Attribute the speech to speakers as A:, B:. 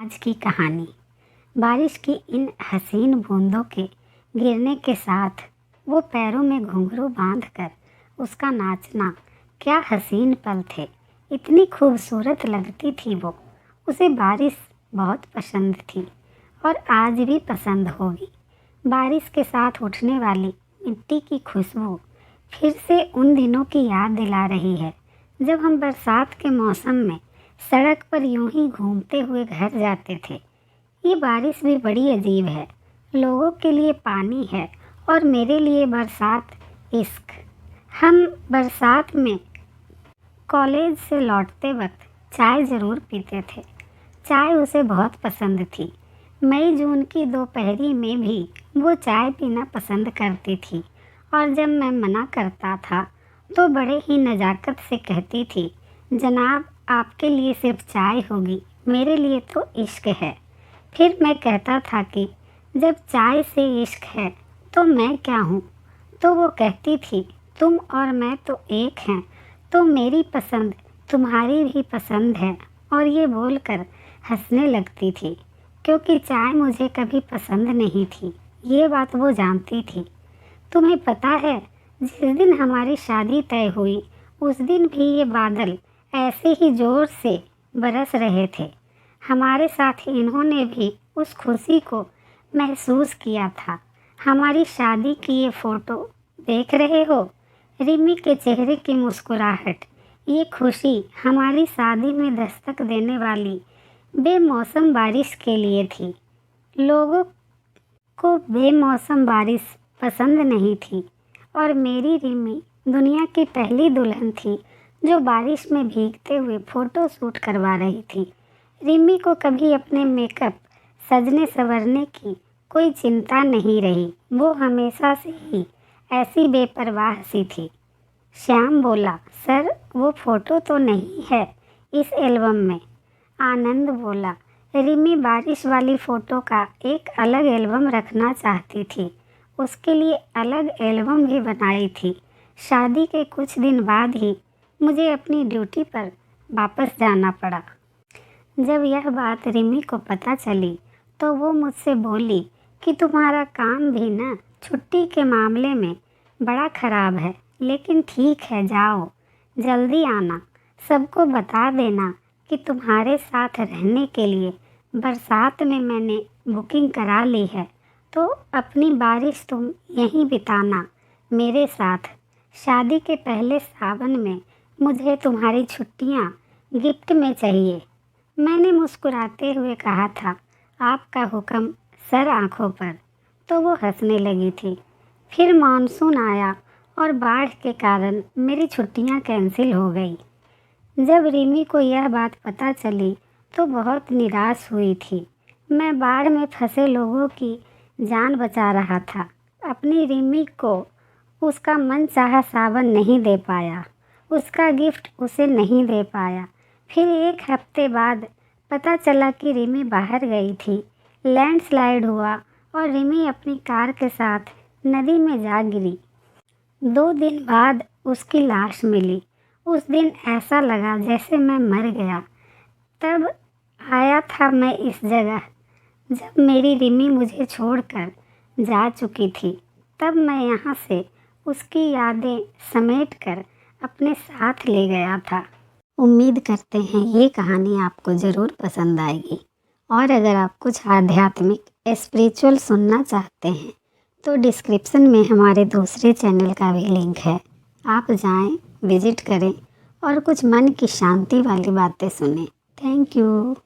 A: आज की कहानी। बारिश की इन हसीन बूंदों के गिरने के साथ वो पैरों में घुंघरू बांधकर उसका नाचना, क्या हसीन पल थे। इतनी खूबसूरत लगती थी वो। उसे बारिश बहुत पसंद थी और आज भी पसंद होगी। बारिश के साथ उठने वाली मिट्टी की खुशबू फिर से उन दिनों की याद दिला रही है जब हम बरसात के मौसम में सड़क पर यूं ही घूमते हुए घर जाते थे। ये बारिश भी बड़ी अजीब है। लोगों के लिए पानी है और मेरे लिए बरसात इश्क। हम बरसात में कॉलेज से लौटते वक्त चाय ज़रूर पीते थे। चाय उसे बहुत पसंद थी। मई जून की दोपहरी में भी वो चाय पीना पसंद करती थी और जब मैं मना करता था तो बड़े ही नज़ाकत से कहती थी, जनाब आपके लिए सिर्फ चाय होगी, मेरे लिए तो इश्क है। फिर मैं कहता था कि जब चाय से इश्क है तो मैं क्या हूँ। तो वो कहती थी, तुम और मैं तो एक हैं, तो मेरी पसंद तुम्हारी भी पसंद है। और ये बोलकर हंसने लगती थी क्योंकि चाय मुझे कभी पसंद नहीं थी। ये बात वो जानती थी। तुम्हें पता है, जिस दिन हमारी शादी तय हुई उस दिन भी ये बादल ऐसे ही ज़ोर से बरस रहे थे। हमारे साथ इन्होंने भी उस खुशी को महसूस किया था। हमारी शादी की ये फ़ोटो देख रहे हो, रिमी के चेहरे की मुस्कुराहट, ये खुशी हमारी शादी में दस्तक देने वाली बेमौसम बारिश के लिए थी। लोगों को बेमौसम बारिश पसंद नहीं थी और मेरी रिमी दुनिया की पहली दुल्हन थी जो बारिश में भीगते हुए फ़ोटो शूट करवा रही थी। रिमी को कभी अपने मेकअप सजने संवरने की कोई चिंता नहीं रही। वो हमेशा से ही ऐसी बेपरवाह सी थी। श्याम बोला, सर वो फ़ोटो तो नहीं है इस एल्बम में। आनंद बोला, रिमी बारिश वाली फ़ोटो का एक अलग एल्बम रखना चाहती थी। उसके लिए अलग एल्बम भी बनाई थी। शादी के कुछ दिन बाद ही मुझे अपनी ड्यूटी पर वापस जाना पड़ा। जब यह बात रिमी को पता चली तो वो मुझसे बोली कि तुम्हारा काम भी ना छुट्टी के मामले में बड़ा ख़राब है, लेकिन ठीक है, जाओ, जल्दी आना। सबको बता देना कि तुम्हारे साथ रहने के लिए बरसात में मैंने बुकिंग करा ली है, तो अपनी बारिश तुम यहीं बिताना मेरे साथ। शादी के पहले सावन में मुझे तुम्हारी छुट्टियां गिफ्ट में चाहिए। मैंने मुस्कुराते हुए कहा था, आपका हुक्म सर आँखों पर। तो वो हंसने लगी थी। फिर मानसून आया और बाढ़ के कारण मेरी छुट्टियां कैंसिल हो गई। जब रिमी को यह बात पता चली तो बहुत निराश हुई थी। मैं बाढ़ में फंसे लोगों की जान बचा रहा था। अपनी रिमी को उसका मनचाहा सावन नहीं दे पाया, उसका गिफ्ट उसे नहीं दे पाया। फिर एक हफ्ते बाद पता चला कि रिमी बाहर गई थी। लैंडस्लाइड हुआ और रिमी अपनी कार के साथ नदी में जा गिरी। 2 दिन बाद उसकी लाश मिली। उस दिन ऐसा लगा जैसे मैं मर गया। तब आया था मैं इस जगह जब मेरी रिमी मुझे छोड़कर जा चुकी थी। तब मैं यहाँ से उसकी यादें समेटकर अपने साथ ले गया था। उम्मीद करते हैं ये कहानी आपको ज़रूर पसंद आएगी। और अगर आप कुछ आध्यात्मिक स्पिरिचुअल सुनना चाहते हैं तो डिस्क्रिप्शन में हमारे दूसरे चैनल का भी लिंक है। आप जाएं, विज़िट करें और कुछ मन की शांति वाली बातें सुनें। Thank you.